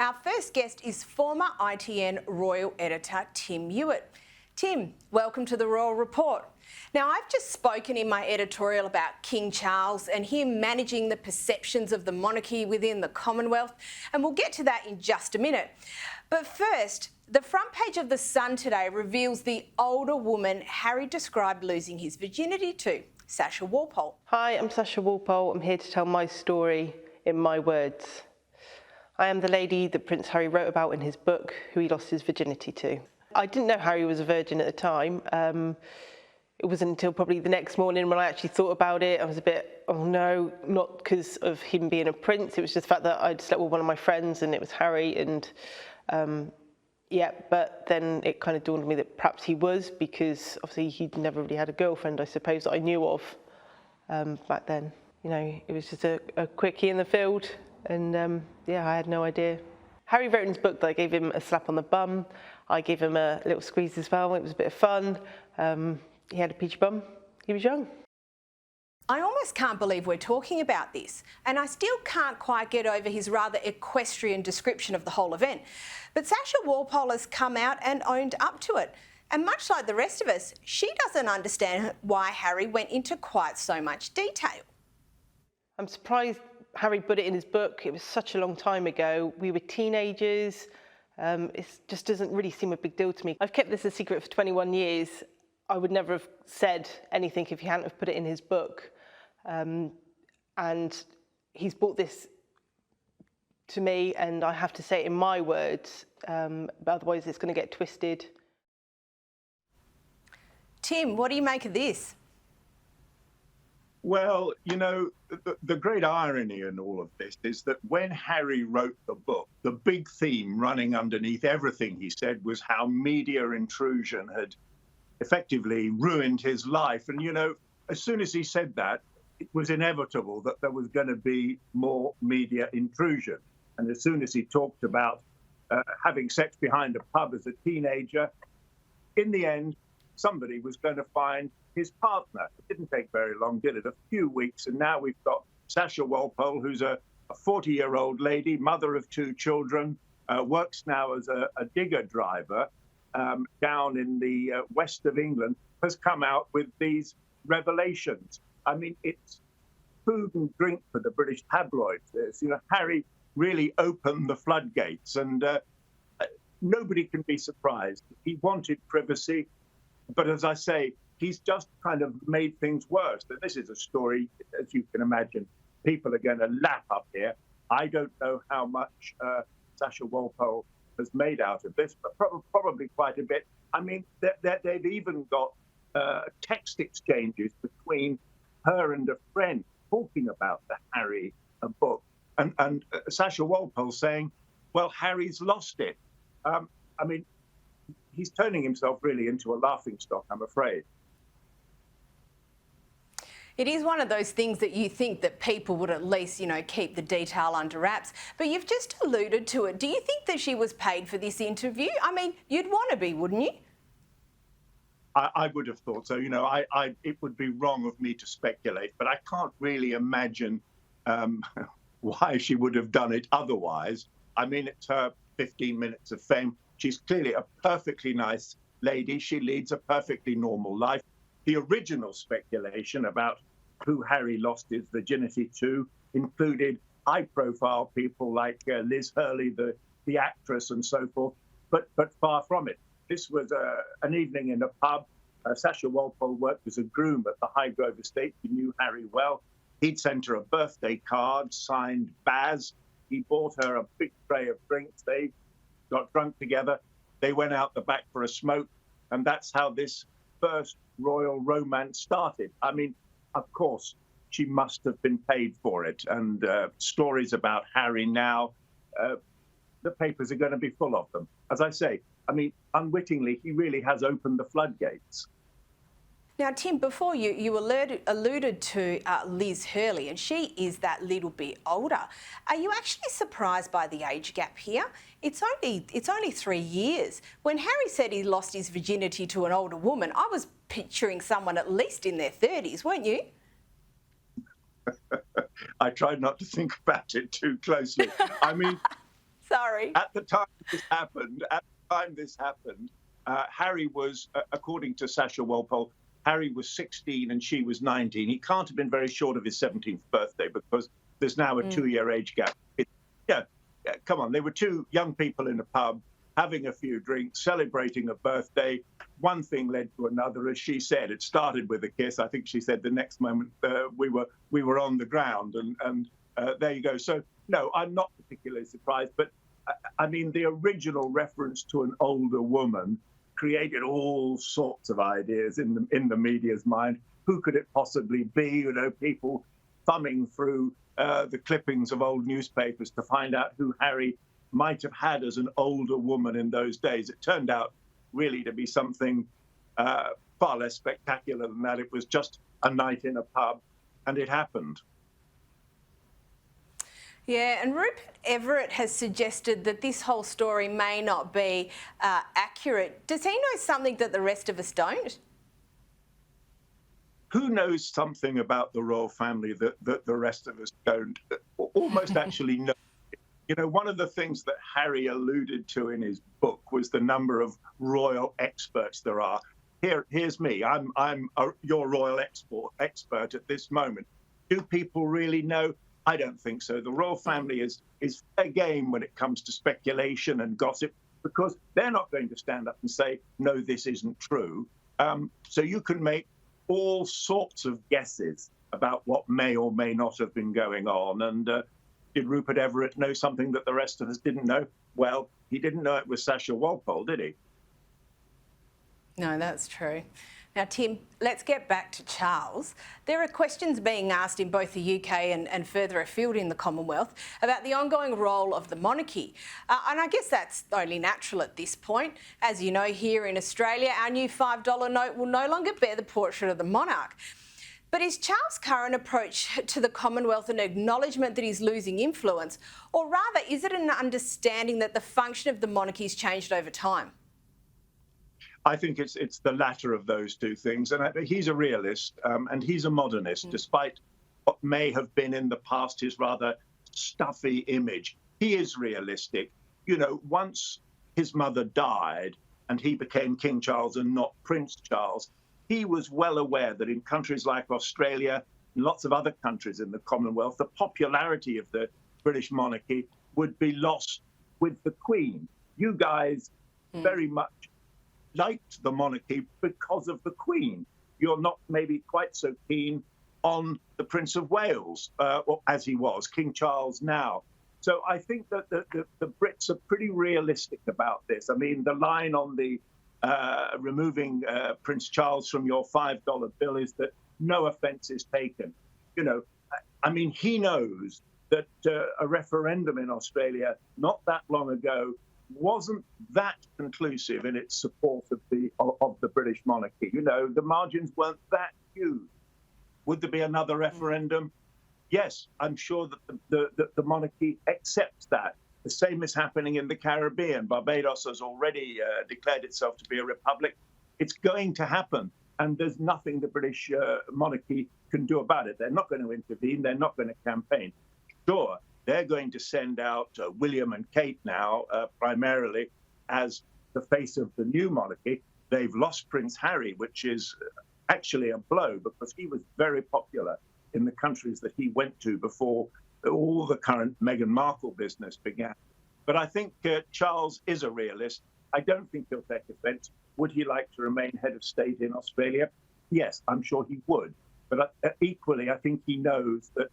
Our first guest is former ITN Royal Editor Tim Ewart. Tim, welcome to the Royal Report. Now, I've just spoken in my editorial about King Charles and him managing the perceptions of the monarchy within the Commonwealth, and we'll get to that in just a minute. But first, the front page of The Sun today reveals the older woman Harry described losing his virginity to, Sasha Walpole. Hi, I'm Sasha Walpole. I'm here to tell my story in my words. I am the lady that Prince Harry wrote about in his book, who he lost his virginity to. I didn't know Harry was a virgin at the time. It wasn't until probably the next morning when I actually thought about it. I was a bit, oh no, not because of him being a prince. It was just the fact that I'd slept with one of my friends and it was Harry. And yeah, but then it kind of dawned on me that perhaps he was, because obviously he'd never really had a girlfriend, I suppose, that I knew of back then. You know, it was just a quickie in the field. And yeah, I had no idea. Harry wrote in his book that I gave him a slap on the bum. I gave him a little squeeze as well. It was a bit of fun. He had a peachy bum. He was young. I almost can't believe we're talking about this, and I still can't quite get over his rather equestrian description of the whole event. But Sasha Walpole has come out and owned up to it. And much like the rest of us, she doesn't understand why Harry went into quite so much detail. I'm surprised Harry put it in his book. It was such a long time ago. We were teenagers. It just doesn't really seem a big deal to me. I've kept this a secret for 21 years. I would never have said anything if he hadn't have put it in his book. And he's brought this to me, and I have to say it in my words, but otherwise it's going to get twisted. Tim, what do you make of this? Well, you know, the great irony in all of this is that when Harry wrote the book, the big theme running underneath everything he said was how media intrusion had effectively ruined his life. And, you know, as soon as he said that, it was inevitable that there was going to be more media intrusion. And as soon as he talked about having sex behind a pub as a teenager, in the end, somebody was going to find his partner. It didn't take very long, did it? A few weeks, and now we've got Sasha Walpole, who's a 40-year-old lady, mother of 2 children, works now as a digger driver down in the west of England, has come out with these revelations. I mean, it's food and drink for the British tabloids. You know, Harry really opened the floodgates, and nobody can be surprised. He wanted privacy, but as I say, he's just kind of made things worse. That this is a story, as you can imagine, people are going to lap up here. I don't know how much Sasha Walpole has made out of this, but probably quite a bit. I mean, they've even got text exchanges between her and a friend talking about the Harry book, and Sasha Walpole saying, well, Harry's lost it. I mean, he's turning himself really into a laughingstock, I'm afraid. It is one of those things that you think that people would at least, you know, keep the detail under wraps. But you've just alluded to it. Do you think that she was paid for this interview? I mean, you'd want to be, wouldn't you? I would have thought so. You know, it would be wrong of me to speculate, but I can't really imagine why she would have done it otherwise. I mean, it's her 15 minutes of fame. She's clearly a perfectly nice lady. She leads a perfectly normal life. The original speculation about who Harry lost his virginity to included high-profile people like Liz Hurley, the actress, and so forth, but far from it. This was an evening in a pub. Sasha Walpole worked as a groom at the Highgrove estate. He knew Harry well. He'd sent her a birthday card signed Baz. He bought her a big tray of drinks. They got drunk together. They went out the back for a smoke, and that's how this first royal romance started. I mean, of course, she must have been paid for it. And stories about Harry now, the papers are going to be full of them. As I say, I mean, unwittingly, he really has opened the floodgates. Now, Tim, before you alluded to Liz Hurley, and she is that little bit older. Are you actually surprised by the age gap here? It's only 3 years. When Harry said he lost his virginity to an older woman, I was picturing someone at least in their 30s, weren't you? I tried not to think about it too closely. I mean, Sorry. At the time this happened, Harry was, according to Sasha Walpole, Harry was 16 and she was 19. He can't have been very short of his 17th birthday because there's now a 2-year age gap. Come on, they were two young people in a pub having a few drinks, celebrating a birthday. One thing led to another, as she said. It started with a kiss. I think she said the next moment we were on the ground, and there you go. So no, I'm not particularly surprised. But I mean, the original reference to an older woman created all sorts of ideas in the media's mind. Who could it possibly be? You know, people thumbing through the clippings of old newspapers to find out who Harry might have had as an older woman in those days. It turned out really to be something far less spectacular than that. It was just a night in a pub, and it happened. Yeah, and Rupert Everett has suggested that this whole story may not be accurate. Does he know something that the rest of us don't? Who knows something about the royal family that the rest of us don't? Almost actually know. You know, one of the things that Harry alluded to in his book was the number of royal experts there are. Here's me. I'm your royal expert at this moment. Do people really know? I don't think so. The royal family is fair game when it comes to speculation and gossip, because they're not going to stand up and say, no, this isn't true. So you can make all sorts of guesses about what may or may not have been going on. And did Rupert Everett know something that the rest of us didn't know? Well, he didn't know it was Sasha Walpole, did he? No, that's true. Now, Tim, let's get back to Charles. There are questions being asked in both the UK and further afield in the Commonwealth about the ongoing role of the monarchy. And I guess that's only natural at this point. As you know, here in Australia, our new $5 note will no longer bear the portrait of the monarch. But is Charles' current approach to the Commonwealth an acknowledgement that he's losing influence, or rather, is it an understanding that the function of the monarchy has changed over time? I think it's the latter of those two things. And he's a realist and he's a modernist, despite what may have been in the past his rather stuffy image. He is realistic. You know, once his mother died and he became King Charles and not Prince Charles, he was well aware that in countries like Australia and lots of other countries in the Commonwealth, the popularity of the British monarchy would be lost with the Queen. You guys very much liked the monarchy because of the Queen. You're not maybe quite so keen on the Prince of Wales, or as he was, King Charles now. So I think that the Brits are pretty realistic about this. I mean, the line on the removing Prince Charles from your $5 bill is that no offence is taken. You know, I mean, he knows that a referendum in Australia not that long ago wasn't that conclusive in its support of the British monarchy. You know, the margins weren't that huge. Would there be another referendum? Yes, I'm sure that the monarchy accepts that. The same is happening in the Caribbean. Barbados has already declared itself to be a republic. It's going to happen, and there's nothing the British monarchy can do about it. They're not going to intervene. They're not going to campaign. Sure, they're going to send out William and Kate now, primarily, as the face of the new monarchy. They've lost Prince Harry, which is actually a blow because he was very popular in the countries that he went to before all the current Meghan Markle business began. But I think Charles is a realist. I don't think he'll take offence. Would he like to remain head of state in Australia? Yes, I'm sure he would. But equally, I think he knows that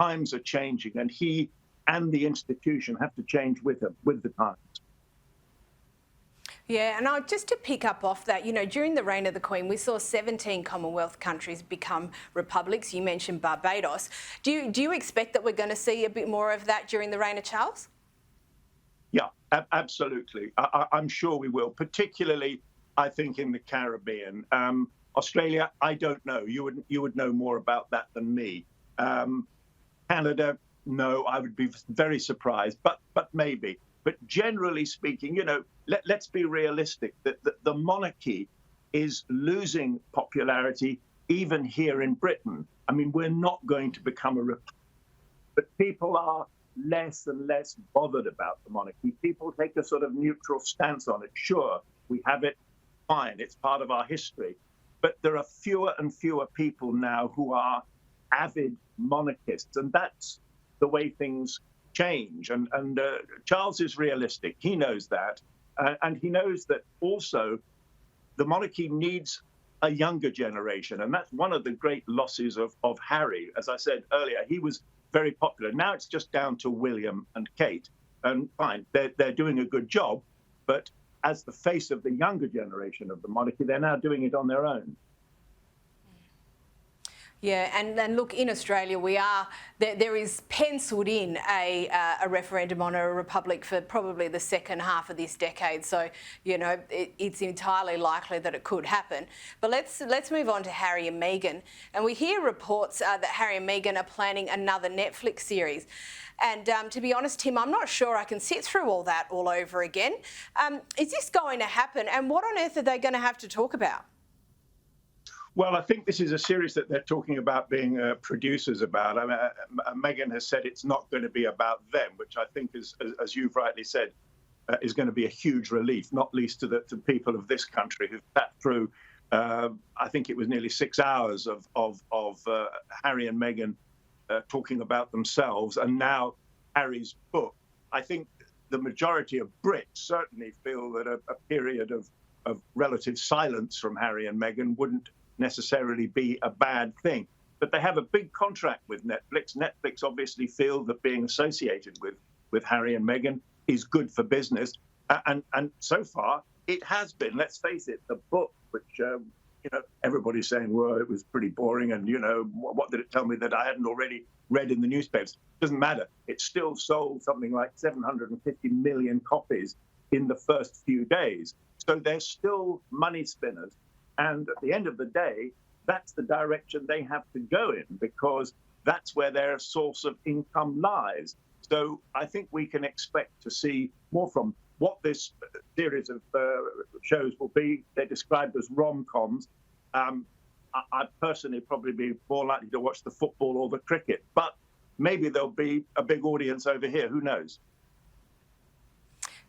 times are changing and he and the institution have to change with the times. Yeah, and just to pick up off that, you know, during the reign of the Queen, we saw 17 Commonwealth countries become republics. You mentioned Barbados. Do you expect that we're going to see a bit more of that during the reign of Charles? Yeah, absolutely. I'm sure we will, particularly, I think, in the Caribbean. Australia, I don't know. You would know more about that than me. Canada, no, I would be very surprised, but maybe. But generally speaking, you know, let's be realistic that the monarchy is losing popularity even here in Britain. I mean, we're not going to become a republic, but people are less and less bothered about the monarchy. People take a sort of neutral stance on it. Sure, we have it, fine, it's part of our history. But there are fewer and fewer people now who are avid monarchists, and that's the way things change. And Charles is realistic. He knows that. And he knows that also the monarchy needs a younger generation. And that's one of the great losses of Harry. As I said earlier, he was very popular. Now it's just down to William and Kate. And fine, they're doing a good job. But as the face of the younger generation of the monarchy, they're now doing it on their own. Yeah, and look, in Australia, there is penciled in a referendum on a republic for probably the second half of this decade. So, you know, it's entirely likely that it could happen. But let's move on to Harry and Meghan. And we hear reports that Harry and Meghan are planning another Netflix series. And to be honest, Tim, I'm not sure I can sit through all that all over again. Is this going to happen? And what on earth are they going to have to talk about? Well, I think this is a series that they're talking about being producers about. I mean, Meghan has said it's not going to be about them, which I think, as you've rightly said, is going to be a huge relief, not least to people of this country who've sat through, I think it was nearly 6 hours of Harry and Meghan talking about themselves, and now Harry's book. I think the majority of Brits certainly feel that a period of relative silence from Harry and Meghan wouldn't necessarily be a bad thing. But they have a big contract with Netflix. Netflix obviously feel that being associated with Harry and Meghan is good for business. And so far, it has been. Let's face it, the book, which everybody's saying, well, it was pretty boring, and what did it tell me that I hadn't already read in the newspapers? Doesn't matter. It still sold something like 750 million copies in the first few days. So they're still money spinners. And at the end of the day, that's the direction they have to go in, because that's where their source of income lies. So I think we can expect to see more from what this series of shows will be. They're described as rom-coms. I'd personally probably be more likely to watch the football or the cricket, but maybe there'll be a big audience over here. Who knows?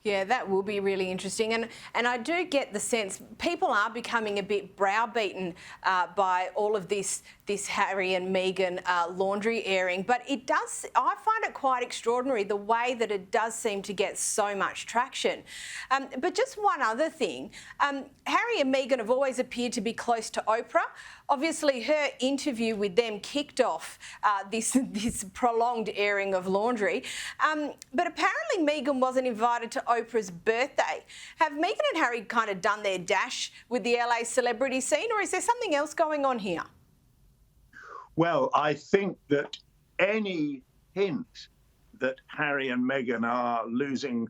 Yeah, that will be really interesting. And I do get the sense people are becoming a bit browbeaten by all of this Harry and Meghan laundry airing. But I find it quite extraordinary the way that it does seem to get so much traction. But just one other thing, Harry and Meghan have always appeared to be close to Oprah. Obviously, her interview with them kicked off this prolonged airing of laundry. But apparently Meghan wasn't invited to Oprah's birthday. Have Meghan and Harry kind of done their dash with the LA celebrity scene, or is there something else going on here? Well, I think that any hint that Harry and Meghan are losing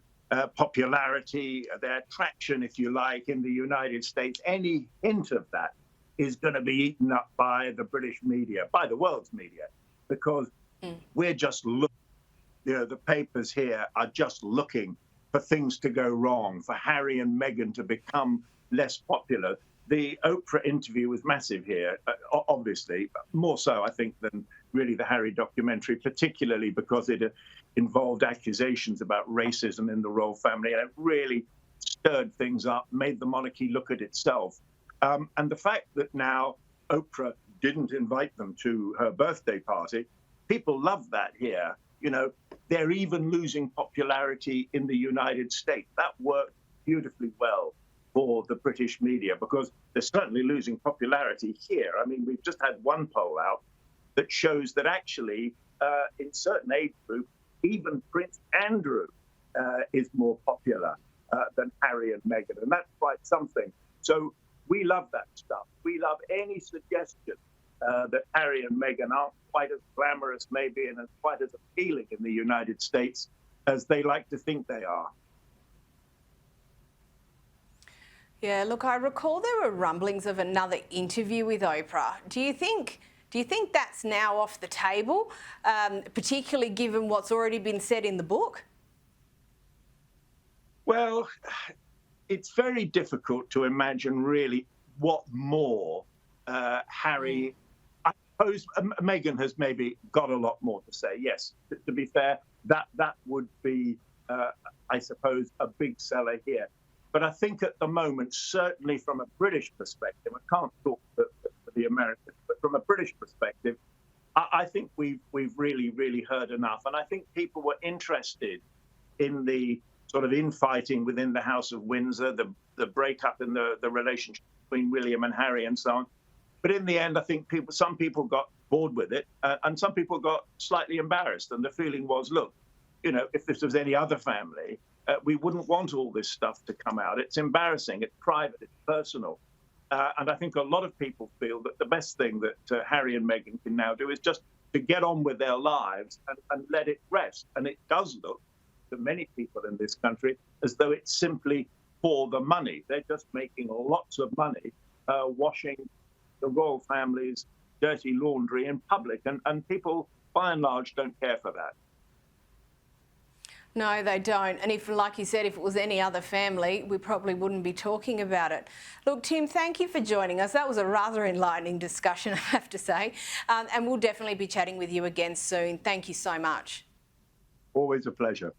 popularity, their traction, if you like, in the United States, any hint of that is going to be eaten up by the British media, by the world's media, because we're just looking, the papers here are just looking for things to go wrong, for Harry and Meghan to become less popular. The Oprah interview was massive here, obviously, more so, I think, than really the Harry documentary, particularly because it involved accusations about racism in the royal family, and it really stirred things up, made the monarchy look at itself. And the fact that now Oprah didn't invite them to her birthday party, people love that here. They're even losing popularity in the United States. That worked beautifully well for the British media, because they're certainly losing popularity here. I mean, we've just had one poll out that shows that actually, in certain age groups, even Prince Andrew is more popular than Harry and Meghan, and that's quite something. So we love that stuff. We love any suggestion that Harry and Meghan aren't quite as glamorous, maybe, and as quite as appealing in the United States as they like to think they are. Yeah, look, I recall there were rumblings of another interview with Oprah. Do you think that's now off the table, particularly given what's already been said in the book? Well, it's very difficult to imagine really what more Harry. I suppose Meghan has maybe got a lot more to say. Yes, to be fair, that would be, I suppose, a big seller here. But I think at the moment, certainly from a British perspective, I can't talk for the Americans, but from a British perspective, I think we've really heard enough. And I think people were interested in the sort of infighting within the House of Windsor, the breakup in the relationship between William and Harry and so on. But in the end, I think some people got bored with it, and some people got slightly embarrassed. And the feeling was, look, you know, if this was any other family, we wouldn't want all this stuff to come out. It's embarrassing, it's private, it's personal. And I think a lot of people feel that the best thing that Harry and Meghan can now do is just to get on with their lives and let it rest. And it does look to many people in this country as though it's simply for the money. They're just making lots of money washing the royal family's dirty laundry in public. And people, by and large, don't care for that. No, they don't. And if, like you said, if it was any other family, we probably wouldn't be talking about it. Look, Tim, thank you for joining us. That was a rather enlightening discussion, I have to say. And we'll definitely be chatting with you again soon. Thank you so much. Always a pleasure.